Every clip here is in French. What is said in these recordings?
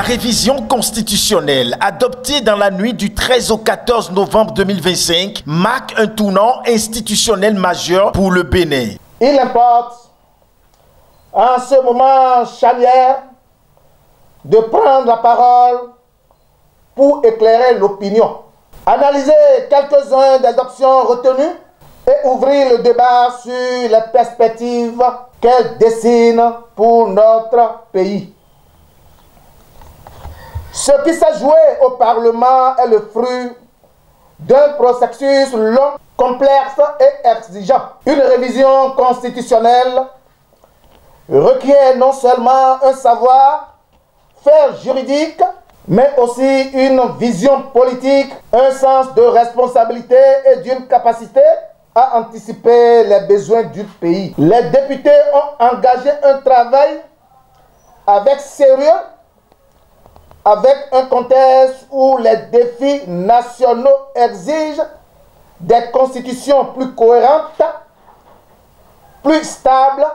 révision constitutionnelle adoptée dans la nuit du 13 au 14 novembre 2025 marque un tournant institutionnel majeur pour le Bénin. Il importe, en ce moment charnière, de prendre la parole pour éclairer l'opinion, analyser quelques-uns des options retenues et ouvrir le débat sur les perspectives qu'elles dessinent pour notre pays. Ce qui s'est joué au Parlement est le fruit d'un processus long, complexe et exigeant. Une révision constitutionnelle requiert non seulement un savoir-faire juridique, mais aussi une vision politique, un sens de responsabilité et d'une capacité à anticiper les besoins du pays. Les députés ont engagé un travail avec sérieux, avec un contexte où les défis nationaux exigent des constitutions plus cohérentes, plus stables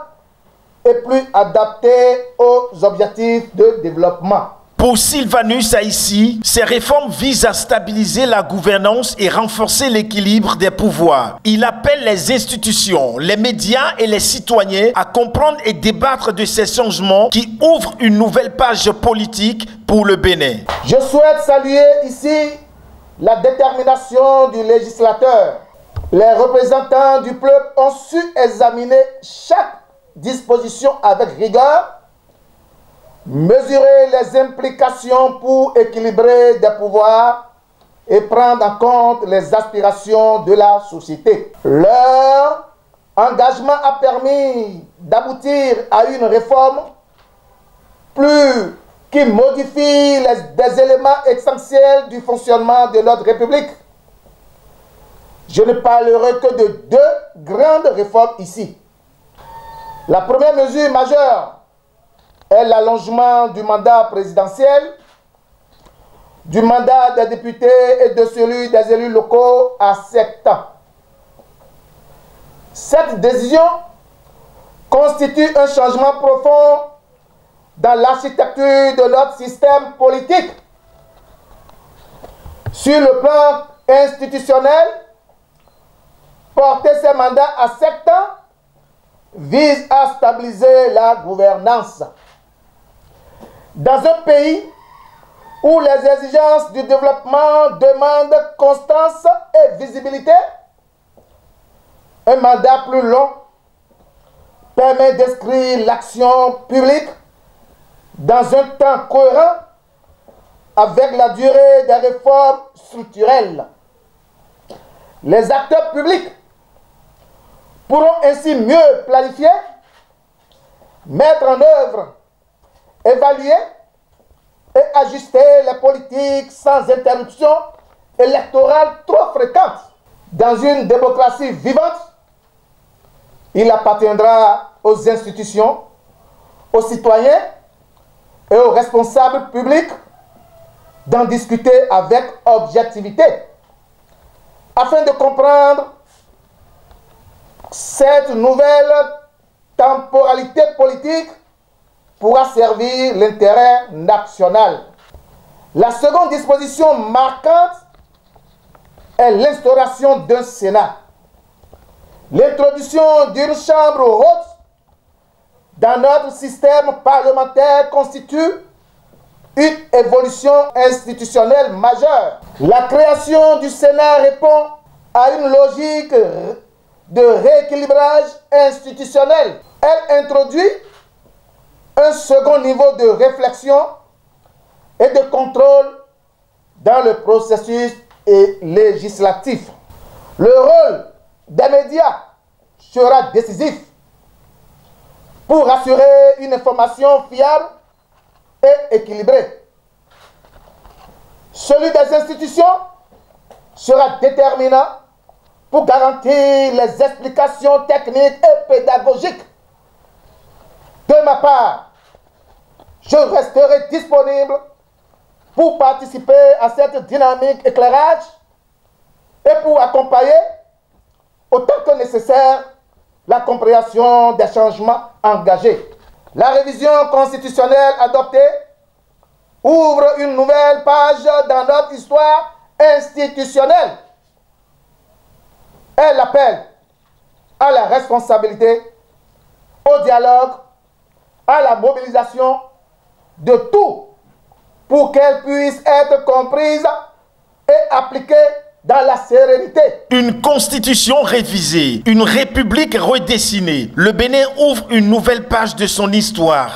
et plus adaptées aux objectifs de développement. Pour Sylvanus Aissi, ces réformes visent à stabiliser la gouvernance et renforcer l'équilibre des pouvoirs. Il appelle les institutions, les médias et les citoyens à comprendre et débattre de ces changements qui ouvrent une nouvelle page politique pour le Bénin. Je souhaite saluer ici la détermination du législateur. Les représentants du peuple ont su examiner chaque disposition avec rigueur, mesurer les implications pour équilibrer des pouvoirs et prendre en compte les aspirations de la société. Leur engagement a permis d'aboutir à une réforme qui modifie des éléments essentiels du fonctionnement de notre République. Je ne parlerai que de deux grandes réformes ici. La première mesure majeure est l'allongement du mandat présidentiel, du mandat des députés et de celui des élus locaux à 7 ans. Cette décision constitue un changement profond dans l'architecture de notre système politique. Sur le plan institutionnel, porter ces mandats à 7 ans vise à stabiliser la gouvernance. Dans un pays où les exigences du développement demandent constance et visibilité, un mandat plus long permet d'inscrire l'action publique dans un temps cohérent avec la durée des réformes structurelles. Les acteurs publics pourront ainsi mieux planifier, mettre en œuvre, évaluer et ajuster les politiques sans interruption électorale trop fréquente. Dans une démocratie vivante, il appartiendra aux institutions, aux citoyens et aux responsables publics d'en discuter avec objectivité afin de comprendre cette nouvelle temporalité politique pourra servir l'intérêt national. La seconde disposition marquante est l'instauration d'un Sénat. L'introduction d'une chambre haute dans notre système parlementaire constitue une évolution institutionnelle majeure. La création du Sénat répond à une logique de rééquilibrage institutionnel. Elle introduit un second niveau de réflexion et de contrôle dans le processus législatif. Le rôle des médias sera décisif pour assurer une information fiable et équilibrée. Celui des institutions sera déterminant pour garantir les explications techniques et pédagogiques. De ma part, je resterai disponible pour participer à cette dynamique éclairage et pour accompagner, autant que nécessaire, la compréhension des changements engagés. La révision constitutionnelle adoptée ouvre une nouvelle page dans notre histoire institutionnelle. Elle appelle à la responsabilité, au dialogue, à la mobilisation de tout pour qu'elle puisse être comprise et appliquée dans la sérénité. Une constitution révisée, une république redessinée. Le Bénin ouvre une nouvelle page de son histoire.